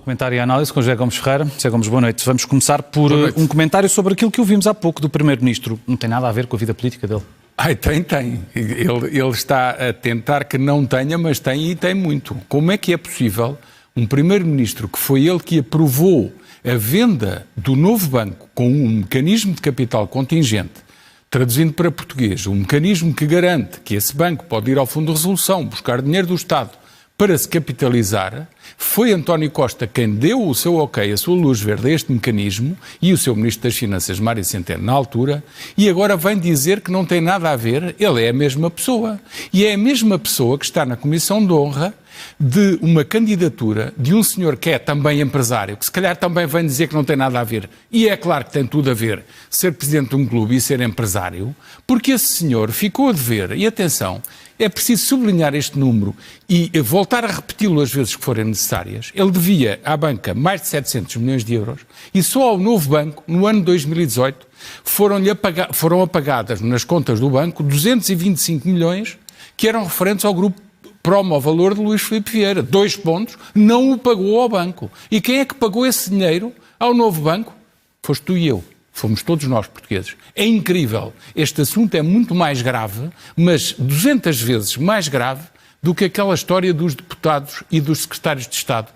Comentário e análise com José Gomes Ferreira. José Gomes, boa noite. Vamos começar por um comentário sobre aquilo que ouvimos há pouco do Primeiro-Ministro. Não tem nada a ver com a vida política dele. Tem. Ele está a tentar que não tenha, mas tem e tem muito. Como é que é possível um Primeiro-Ministro, que foi ele que aprovou a venda do novo banco com um mecanismo de capital contingente, traduzindo para português, um mecanismo que garante que esse banco pode ir ao Fundo de Resolução, buscar dinheiro do Estado para se capitalizar, foi António Costa quem deu o seu ok, a sua luz verde a este mecanismo, e o seu Ministro das Finanças, Mário Centeno, na altura, e agora vem dizer que não tem nada a ver, ele é a mesma pessoa. E é a mesma pessoa que está na Comissão de Honra de uma candidatura de um senhor que é também empresário, que se calhar também vem dizer que não tem nada a ver, e é claro que tem tudo a ver, ser presidente de um clube e ser empresário, porque esse senhor ficou a dever, e atenção, é preciso sublinhar este número e voltar a repeti-lo as vezes que forem necessárias. Ele devia à banca mais de 700 milhões de euros e só ao novo banco, no ano 2018, foram apagadas nas contas do banco 225 milhões que eram referentes ao grupo Promovalor de Luís Filipe Vieira. 2 pontos, não o pagou ao banco. E quem é que pagou esse dinheiro ao novo banco? Foste tu e eu. Fomos todos nós portugueses. É incrível. Este assunto é muito mais grave, mas 200 vezes mais grave do que aquela história dos deputados e dos secretários de Estado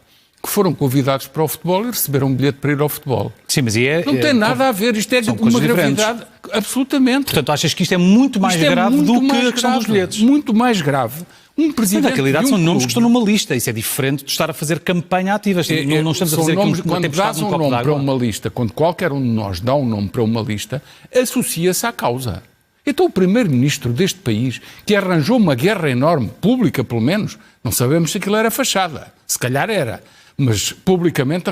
que foram convidados para o futebol e receberam um bilhete para ir ao futebol. Sim, mas não tem nada a ver. Isto é de uma gravidade... Absolutamente. Portanto, achas que isto é muito mais grave do que a questão dos bilhetes? Muito mais grave. Um presidente. Mas na realidade são nomes que estão numa lista. Isso é diferente de estar a fazer campanha ativa. Não estamos a fazer aquilo que quando dás um nome para uma lista, quando qualquer um de nós dá um nome para uma lista, associa-se à causa. Então o primeiro-ministro deste país, que arranjou uma guerra enorme, pública pelo menos, não sabemos se aquilo era fachada. Se calhar era. Mas publicamente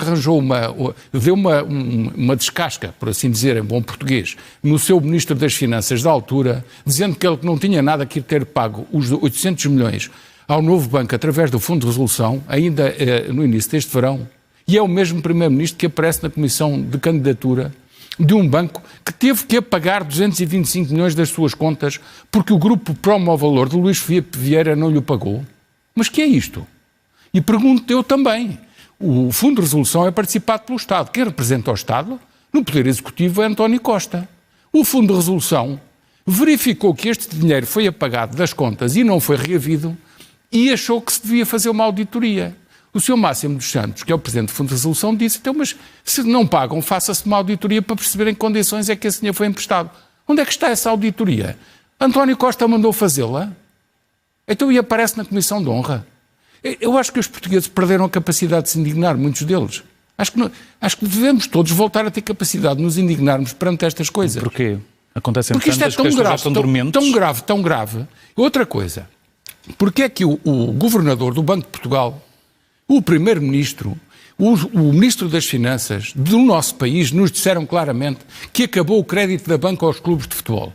deu uma descasca, por assim dizer, em bom português, no seu Ministro das Finanças da altura, dizendo que ele não tinha nada que ter pago os 800 milhões ao novo banco através do Fundo de Resolução, ainda no início deste verão, e é o mesmo Primeiro-Ministro que aparece na comissão de candidatura de um banco que teve que apagar 225 milhões das suas contas porque o grupo Promovalor de Luís Filipe Vieira não lhe pagou. Mas que é isto? E pergunto eu também. O Fundo de Resolução é participado pelo Estado. Quem representa o Estado no Poder Executivo é António Costa. O Fundo de Resolução verificou que este dinheiro foi apagado das contas e não foi reavido e achou que se devia fazer uma auditoria. O Sr. Máximo dos Santos, que é o Presidente do Fundo de Resolução, disse, então, mas se não pagam, faça-se uma auditoria para perceber em que condições é que esse dinheiro foi emprestado. Onde é que está essa auditoria? António Costa mandou fazê-la? Então e aparece na Comissão de Honra? Eu acho que os portugueses perderam a capacidade de se indignar, muitos deles. Acho que devemos todos voltar a ter capacidade de nos indignarmos perante estas coisas. Porquê? Acontecem porque isto é tão grave, tão grave. Outra coisa, porque é que o Governador do Banco de Portugal, o Primeiro-Ministro, o Ministro das Finanças do nosso país nos disseram claramente que acabou o crédito da banca aos clubes de futebol?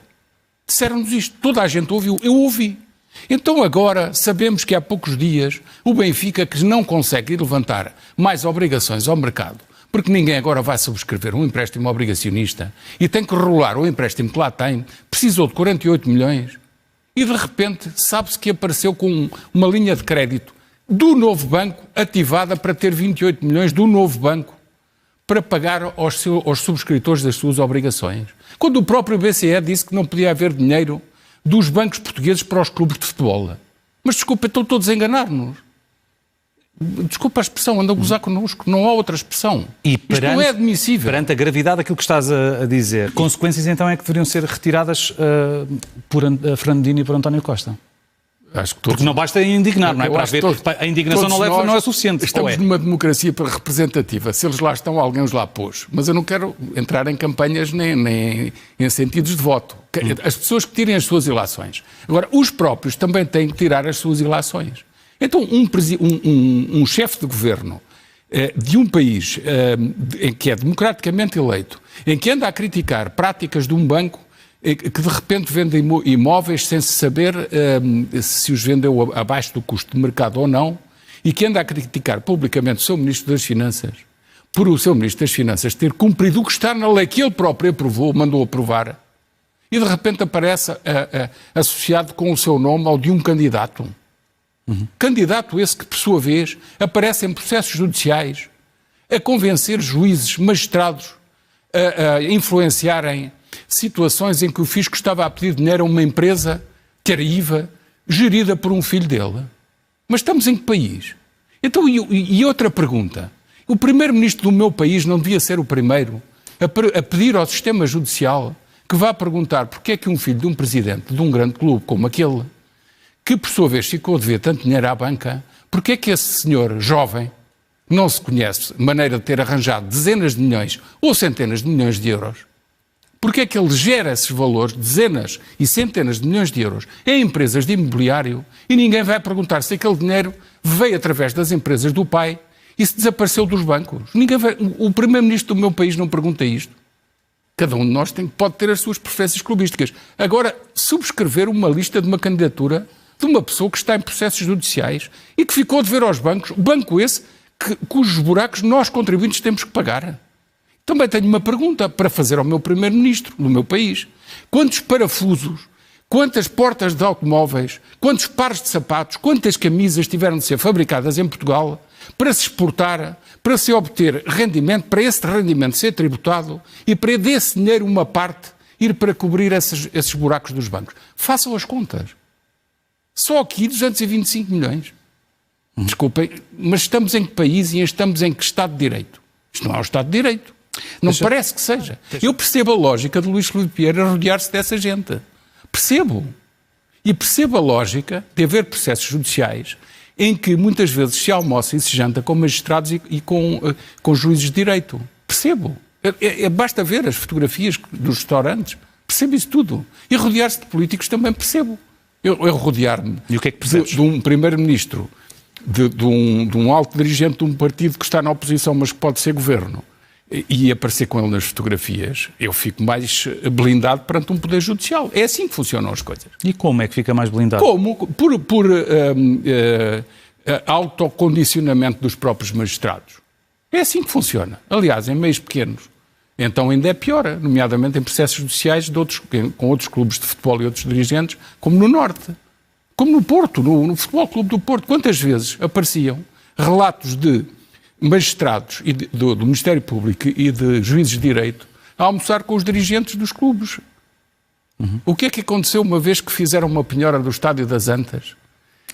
Disseram-nos isto, toda a gente ouviu, eu ouvi. Então agora sabemos que há poucos dias o Benfica, que não consegue ir levantar mais obrigações ao mercado, porque ninguém agora vai subscrever um empréstimo obrigacionista e tem que rolar o empréstimo que lá tem, precisou de 48 milhões e de repente sabe-se que apareceu com uma linha de crédito do novo banco ativada para ter 28 milhões do novo banco para pagar aos subscritores das suas obrigações. Quando o próprio BCE disse que não podia haver dinheiro dos bancos portugueses para os clubes de futebol. Mas desculpa, estão todos a enganar-nos. Desculpa a expressão, anda a gozar connosco, não há outra expressão. Isto não é admissível. Perante a gravidade daquilo que estás a dizer, consequências então é que deveriam ser retiradas por Fernandino e por António Costa? Acho que todos... Porque não basta indignar, não é? Para ver, a indignação não é suficiente. Estamos numa democracia representativa. Se eles lá estão, alguém os lá pôs. Mas eu não quero entrar em campanhas nem em sentidos de voto. As pessoas que tirem as suas ilações. Agora, os próprios também têm que tirar as suas ilações. Então, um chefe de governo de um país em que é democraticamente eleito, em que anda a criticar práticas de um banco que de repente vende imóveis sem se saber se os vendeu abaixo do custo de mercado ou não, e que anda a criticar publicamente o seu Ministro das Finanças, por o seu Ministro das Finanças ter cumprido o que está na lei que ele próprio aprovou, mandou aprovar, e de repente aparece associado com o seu nome ao de um candidato. Candidato esse que, por sua vez, aparece em processos judiciais a convencer juízes, magistrados, a influenciarem situações em que o fisco estava a pedir dinheiro a uma empresa que era IVA, gerida por um filho dele. Mas estamos em que país? Então, e outra pergunta. O primeiro-ministro do meu país não devia ser o primeiro a pedir ao sistema judicial que vá perguntar porque é que um filho de um presidente de um grande clube como aquele, que por sua vez ficou a dever tanto dinheiro à banca, porque é que esse senhor jovem não se conhece maneira de ter arranjado dezenas de milhões ou centenas de milhões de euros? Porque é que ele gera esses valores, dezenas e centenas de milhões de euros, em empresas de imobiliário e ninguém vai perguntar se aquele dinheiro veio através das empresas do pai e se desapareceu dos bancos? O primeiro-ministro do meu país não pergunta isto. Cada um de nós pode ter as suas preferências clubísticas. Agora, subscrever uma lista de uma candidatura de uma pessoa que está em processos judiciais e que ficou a dever aos bancos, banco esse cujos buracos nós, contribuintes, temos que pagar. Também tenho uma pergunta para fazer ao meu primeiro-ministro do meu país. Quantos parafusos, quantas portas de automóveis, quantos pares de sapatos, quantas camisas tiveram de ser fabricadas em Portugal para se exportar, para se obter rendimento, para esse rendimento ser tributado e para desse dinheiro uma parte ir para cobrir esses buracos dos bancos? Façam as contas. Só aqui 225 milhões. Desculpem, mas estamos em que país e estamos em que Estado de Direito? Isto não é um Estado de Direito. Não parece que seja. Eu percebo a lógica de Luís Filipe Vieira rodear-se dessa gente. Percebo. E percebo a lógica de haver processos judiciais em que muitas vezes se almoça e se janta com magistrados e com juízes de direito. Percebo. Basta ver as fotografias dos restaurantes. Percebo isso tudo. E rodear-se de políticos também percebo. Eu rodear-me de um primeiro-ministro, de um alto dirigente de um partido que está na oposição, mas que pode ser governo, e aparecer com ele nas fotografias, eu fico mais blindado perante um poder judicial. É assim que funcionam as coisas. E como é que fica mais blindado? Como? Por autocondicionamento dos próprios magistrados. É assim que funciona. Aliás, em meios pequenos. Então ainda é pior, nomeadamente em processos judiciais com outros clubes de futebol e outros dirigentes, como no Norte. Como no Porto, no Futebol Clube do Porto. Quantas vezes apareciam relatos de magistrados do Ministério Público e de juízes de direito a almoçar com os dirigentes dos clubes? O que é que aconteceu uma vez que fizeram uma penhora do Estádio das Antas?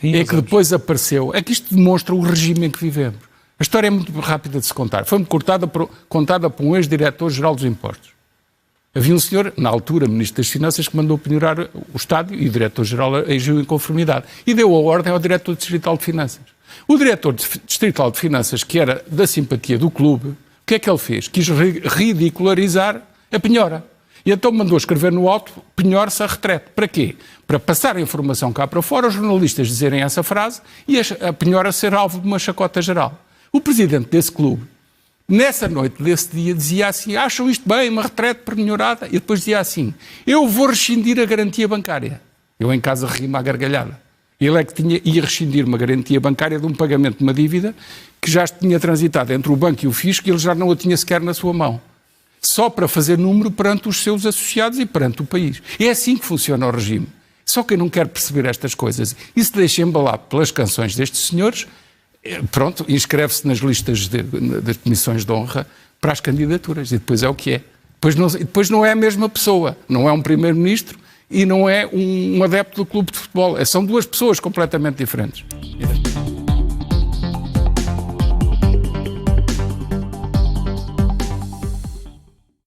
É que depois apareceu. É que isto demonstra o regime em que vivemos. A história é muito rápida de se contar. Foi-me contada por um ex-diretor-geral dos Impostos. Havia um senhor, na altura, Ministro das Finanças, que mandou penhorar o estádio e o diretor-geral agiu em conformidade. E deu a ordem ao diretor distrital de Finanças. O diretor distrital de Finanças, que era da simpatia do clube, o que é que ele fez? Quis ridicularizar a penhora. E então mandou escrever no alto, penhora-se a retrete. Para quê? Para passar a informação cá para fora, os jornalistas dizerem essa frase e a penhora ser alvo de uma chacota geral. O presidente desse clube, nessa noite desse dia, dizia assim: acham isto bem, uma retrete penhorada? E depois dizia assim: eu vou rescindir a garantia bancária. Eu em casa ri-me à gargalhada. Ele é que ia rescindir uma garantia bancária de um pagamento de uma dívida que já tinha transitado entre o banco e o fisco e ele já não a tinha sequer na sua mão. Só para fazer número perante os seus associados e perante o país. É assim que funciona o regime. Só quem não quer perceber estas coisas e se deixa embalar pelas canções destes senhores, pronto, inscreve-se nas listas das comissões de honra para as candidaturas. E depois é o que é. Depois não é a mesma pessoa. Não é um primeiro-ministro e não é um adepto do clube de futebol. São duas pessoas completamente diferentes.